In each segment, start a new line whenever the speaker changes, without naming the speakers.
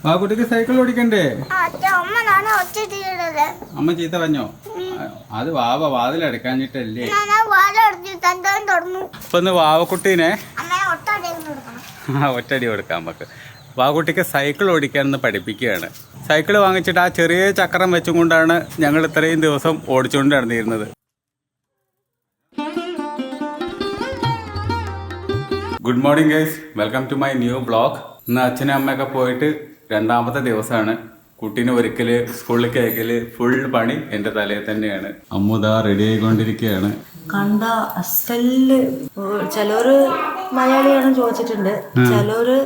ആ കുട്ടിക്ക് സൈക്കിൾ ഓടിക്കണ്ടേ? അമ്മ ചീത്ത പറഞ്ഞോ? അത് വാവ വാതിലടക്കാഞ്ഞിട്ടല്ലേ? അപ്പൊ ഒന്ന് വാവക്കുട്ടീനെ ഒറ്റടി കൊടുക്കാം നമുക്ക്. വാവക്കുട്ടിക്ക് സൈക്കിൾ ഓടിക്കാനെന്ന് പഠിപ്പിക്കുകയാണ്. സൈക്കിൾ വാങ്ങിച്ചിട്ട് ആ ചെറിയ ചക്രം വെച്ചും കൊണ്ടാണ് ഞങ്ങൾ ഇത്രയും ദിവസം ഓടിച്ചുകൊണ്ട് നടന്നിരുന്നത്. Good morning guys, welcome to my new blog. ഇന്ന് അച്ഛനും അമ്മയൊക്കെ പോയിട്ട് രണ്ടാമത്തെ ദിവസമാണ്. കുട്ടീനെ ഒരിക്കൽ സ്കൂളിലേക്ക് അയക്കല് ഫുൾ പണി എൻ്റെ തലയിൽ തന്നെയാണ്. അമ്മുദാ റെഡി ആയിക്കൊണ്ടിരിക്കുകയാണ്.
കണ്ട അസല് ചിലര് മലയാളിയാണോ ചോദിച്ചിട്ടുണ്ട്, ചിലര്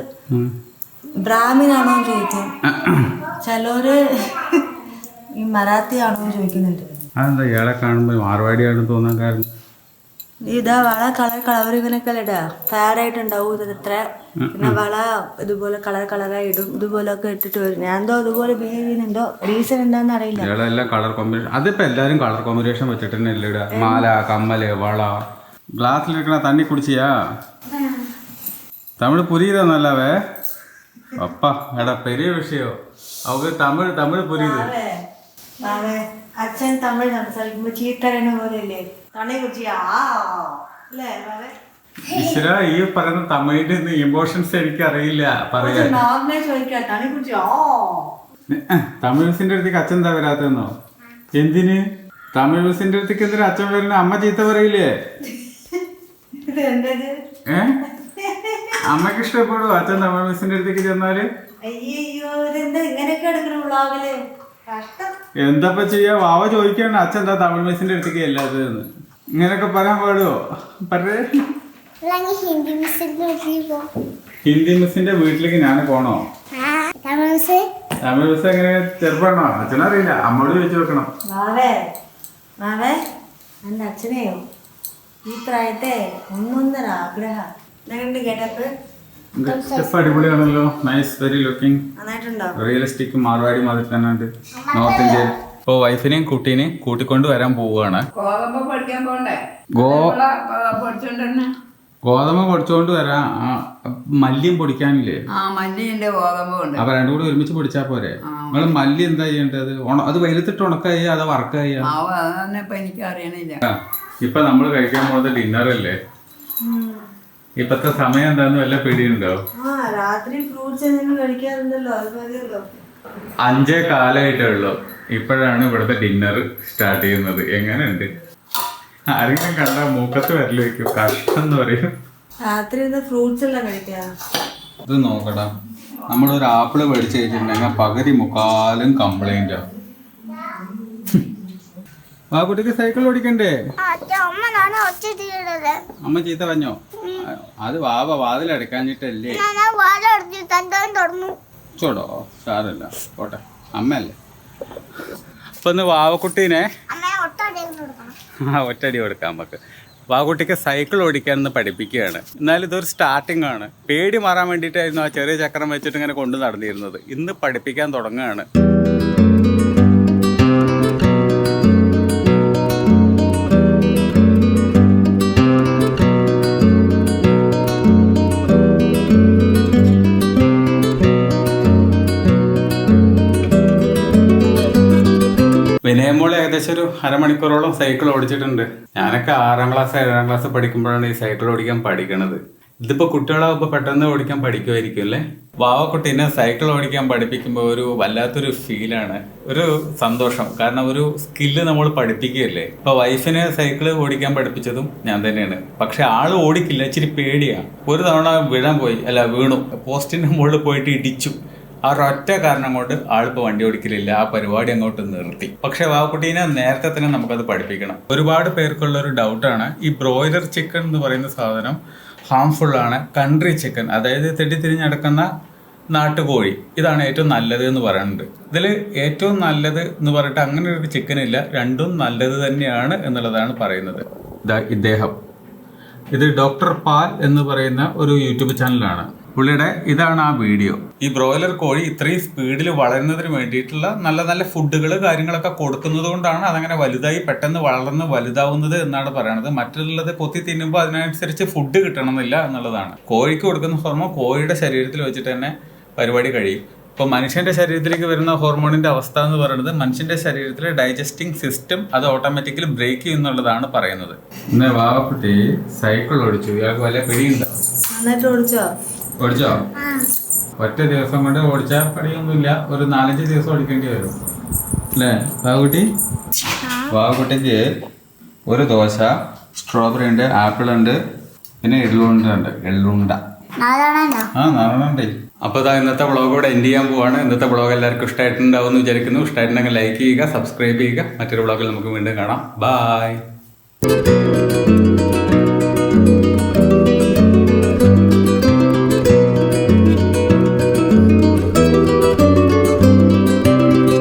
ബ്രാഹ്മിനാണോ ചോദിക്കും, ചിലര് ഈ മറാത്തി ആണോ ചോദിക്കുന്നുണ്ട്.
അതെന്താ ഇയാളെ കാണുമ്പോൾ മാർവാടിയാണെന്ന് തോന്നാൻ കാരണം?
ഇതാ വള കളർ അവരിങ്ങനെയൊക്കെ ഇടാ ഫാഡായിട്ടുണ്ടാവും ഇത്ര, പിന്നെ വള ഇതുപോലെ കളറായി ഇടും, ഇതുപോലൊക്കെ ഇട്ടിട്ട് വരും. ഞാൻ എന്തോ അതുപോലെ ബിഹേവ് ചെയ്യുന്നുണ്ടോ, റീസൺ എന്താണെന്ന് അറിയില്ല.
ഇയാളെല്ലാം കളർ കോമ്പിനേഷൻ, അതിപ്പോ എല്ലാരും കളർ കോമ്പിനേഷൻ വെച്ചിട്ട് തന്നെ അല്ലേ ഇടുക. മാല, കമ്മല്, വള. ഗ്ലാസ്സിലിരിക്കണ തണ്ണി കുടിച്ചിയാ? തമിഴ് പുരിയുന്നല്ലാവേ അപ്പ എടാ പെരിയ വിഷയോ അവക്ക് തമിഴ് പുരിയുത്.
അച്ഛൻ തമിഴ് സംസാരിക്കുമ്പോ ചീത്തരണ പോലെയല്ലേ തണി കുടിച്ചിയാ അല്ലേ?
ഈശ്വര, ഈ പറയുന്ന തമിഴിന്റെ ഇമോഷൻസ് എനിക്ക് അറിയില്ല പറയാൻ. തമിഴ് ബസിന്റെ അടുത്തേക്ക് അച്ഛൻ എന്താ വരാത്തെന്നോ? എന്തിന് തമിഴ് ബസിന്റെ അടുത്തേക്ക് എന്തിനാ അച്ഛൻ വരുന്ന? അമ്മ ചീത്ത പറയില്ലേ? അമ്മക്ക് ഇഷ്ടപ്പെടുവോ അച്ഛൻ തമിഴ് ബസിന്റെ അടുത്തേക്ക് ചെന്നാല്? എന്തപ്പ ചെയ്യാ? വാവ ചോദിക്കാണ് അച്ഛൻ എന്താ തമിഴ് ബസിന്റെ അടുത്തേക്ക് അല്ലാത്തതെന്ന്. ഇങ്ങനൊക്കെ പറയാൻ പാടുവോ? പറയേ. ഹിന്ദി മിസ്സിന്റെ വീട്ടിലേക്ക് ഞാൻ പോണോ? തമിഴ് മിസ് എങ്ങനെ ചെറുപ്പമാണോ? അച്ഛനറിയില്ല, അമ്മയോട് ചോദിച്ചു വെക്കണം.
എന്റെ അച്ഛനെയോ ഈ പ്രായത്തെ ഒന്നൊന്നര ആഗ്രഹം കേട്ടപ്പ്
അടിപൊളിയാണല്ലോ. Nice, very looking, realistic, Marwari മാതിരി തന്നെ ഉണ്ട്. North Indian. ഇപ്പൊ വൈഫിനെയും കുട്ടീനെയും കൂട്ടിക്കൊണ്ട് വരാൻ പോവുകയാണ്. ഗോതമ്പ് പൊടിച്ചോണ്ട് വരാം. മല്ലിയും പൊടിക്കാനില്ലേ? അപ്പൊ രണ്ടും കൂടി ഒരുമിച്ച് പൊടിച്ചാ പോരെ? നിങ്ങള് മല്ലി എന്താ ചെയ്യേണ്ടത്? അത് വെയിലത്തിട്ട് ഉണക്കായി അതോ വറക്കായി? ഇപ്പൊ നമ്മള് കഴിക്കാൻ പോകുന്നത് ഡിന്നർ അല്ലേ? ഇപ്പത്തെ സമയം എന്താന്ന് വല്ല പിടിയുണ്ടോ? 5:15 ഉള്ളു. ഇപ്പോഴാണ് ഇവിടുത്തെ ഡിന്നർ സ്റ്റാർട്ട് ചെയ്യുന്നത്. എങ്ങനെയുണ്ട്? ആരെങ്കിലും കണ്ടാ മൂക്കത്ത് വരല് വെക്കും, കഷ്ടം എന്ന് പറയും. ഇത് നോക്കടാ, നമ്മളൊരു ആപ്പിള് മേടിച്ച് കഴിച്ചിട്ടുണ്ടെങ്കിൽ പകുതി മുക്കാലും കംപ്ലൈന്റ് ആവും. ആ കുട്ടിക്ക് സൈക്കിൾ ഓടിക്കണ്ടേ? അമ്മ ചീത്ത പറഞ്ഞോ? അത് വാവ വാതിലടക്കാഞ്ഞിട്ടല്ലേ? ചോടോ സാരല്ല, പോട്ടെ, അമ്മയല്ലേ. അപ്പൊ ഒന്ന് വാവക്കുട്ടീനെ ഒറ്റടി കൊടുക്കാം നമുക്ക്. വാവക്കുട്ടിക്ക് സൈക്കിൾ ഓടിക്കാനെന്ന് പഠിപ്പിക്കുകയാണ്. എന്നാലും ഇതൊരു സ്റ്റാർട്ടിംഗ് ആണ്. പേടി മാറാൻ വേണ്ടിയിട്ടായിരുന്നു ആ ചെറിയ ചക്രം വെച്ചിട്ട് ഇങ്ങനെ കൊണ്ടു നടന്നിരുന്നത്. ഇന്ന് പഠിപ്പിക്കാൻ തുടങ്ങുകയാണ്. വിനയമോൾ ഏകദേശം ഒരു അരമണിക്കൂറോളം സൈക്കിൾ ഓടിച്ചിട്ടുണ്ട്. ഞാനൊക്കെ 6ാം ക്ലാസ് 7ാം ക്ലാസ് പഠിക്കുമ്പോഴാണ് ഈ സൈക്കിൾ ഓടിക്കാൻ പഠിക്കണത്. ഇതിപ്പോ കുട്ടികളാകുമ്പോൾ പെട്ടെന്ന് ഓടിക്കാൻ പഠിക്കുമായിരിക്കും അല്ലേ? വാവക്കുട്ടീനെ സൈക്കിൾ ഓടിക്കാൻ പഠിപ്പിക്കുമ്പോൾ ഒരു വല്ലാത്തൊരു ഫീലാണ്, ഒരു സന്തോഷം. കാരണം ഒരു സ്കില്ല് നമ്മൾ പഠിപ്പിക്കുകയല്ലേ. ഇപ്പൊ വൈഫിനെ സൈക്കിൾ ഓടിക്കാൻ പഠിപ്പിച്ചതും ഞാൻ തന്നെയാണ്. പക്ഷെ ആള് ഓടിക്കില്ല, ഇച്ചിരി പേടിയാ. ഒരു തവണ വീണു, പോസ്റ്റിന്റെ മുകളിൽ പോയിട്ട് ഇടിച്ചു. ആ ഒരൊറ്റ കാരണം കൊണ്ട് ആളിപ്പോൾ വണ്ടി ഓടിക്കലില്ല. ആ പരിപാടി അങ്ങോട്ട് നിർത്തി. പക്ഷെ വാവക്കുട്ടീനെ നേരത്തെ തന്നെ നമുക്കത് പഠിപ്പിക്കണം. ഒരുപാട് പേർക്കുള്ള ഒരു ഡൗട്ടാണ്, ഈ ബ്രോയിലർ ചിക്കൻ എന്ന് പറയുന്ന സാധനം ഹാംഫുൾ ആണ്. കൺട്രി ചിക്കൻ, അതായത് തെറ്റിത്തിരിഞ്ഞടക്കുന്ന നാട്ടുകോഴി, ഇതാണ് ഏറ്റവും നല്ലത് എന്ന് പറയുന്നുണ്ട്. ഇതിൽ ഏറ്റവും നല്ലത് എന്ന് പറഞ്ഞിട്ട് അങ്ങനെ ഒരു ചിക്കൻ ഇല്ല, രണ്ടും നല്ലത് തന്നെയാണ് എന്നുള്ളതാണ് പറയുന്നത്. ഇദ്ദേഹം ഇത് ഡോക്ടർ പാൽ എന്ന് പറയുന്ന ഒരു യൂട്യൂബ് ചാനലാണ്. പുള്ളിയുടെ ഇതാണ് ആ വീഡിയോ. ഈ ബ്രോയിലർ കോഴി ഇത്രയും സ്പീഡിൽ വളരുന്നതിന് വേണ്ടിയിട്ടുള്ള നല്ല നല്ല ഫുഡുകൾ കാര്യങ്ങളൊക്കെ കൊടുക്കുന്നത് കൊണ്ടാണ് അതങ്ങനെ വലുതായി പെട്ടെന്ന് വളർന്ന് വലുതാവുന്നത് എന്നാണ് പറയുന്നത്. മറ്റുള്ളത് കൊത്തി തിന്നുമ്പോൾ അതിനനുസരിച്ച് ഫുഡ് കിട്ടണമെന്നില്ല എന്നുള്ളതാണ്. കോഴിക്ക് കൊടുക്കുന്ന ഹോർമോൺ കോഴിയുടെ ശരീരത്തിൽ വെച്ചിട്ട് തന്നെ പരിപാടി കഴിയും. അപ്പോൾ മനുഷ്യന്റെ ശരീരത്തിലേക്ക് വരുന്ന ഹോർമോണിന്റെ അവസ്ഥ എന്ന് പറയുന്നത് മനുഷ്യന്റെ ശരീരത്തിലെ ഡൈജസ്റ്റിംഗ് സിസ്റ്റം അത് ഓട്ടോമാറ്റിക്കലി ബ്രേക്ക് ചെയ്യുന്നുള്ളതാണ് പറയുന്നത്. ഇന്ന് വാവക്കുട്ടി സൈക്കിൾ ഓടിച്ചു. ഇയാൾക്ക് വല്ല പിടിയുണ്ടോ?
നന്നായിട്ട് ഓടിച്ചോ?
ഓടിച്ചോ? ഒറ്റ ദിവസം കൊണ്ട് ഓടിച്ചാൽ പണിയൊന്നുമില്ല, ഒരു 4-5 ദിവസം ഓടിക്കേണ്ടി വരും അല്ലേ വാവക്കുട്ടി? വാവക്കുട്ടിക്ക് ഒരു ദോശ, സ്ട്രോബെറി ഉണ്ട്, ആപ്പിൾ ഉണ്ട്, പിന്നെ എള്ളുണ്ട. ആ 4 അപ്പോൾ ഇന്നത്തെ വ്ളോഗ് കൂടെ എൻഡ് ചെയ്യാൻ പോവാണ്. ഇന്നത്തെ വ്ളോഗ് എല്ലാവർക്കും ഇഷ്ടമായിട്ടുണ്ടാവും എന്ന് വിചാരിക്കുന്നു. ഇഷ്ടമായിട്ടുണ്ടെങ്കിൽ ലൈക്ക് ചെയ്യുക, സബ്സ്ക്രൈബ് ചെയ്യുക. മറ്റൊരു വ്ളോഗിൽ നമുക്ക് വീണ്ടും കാണാം. ബൈ.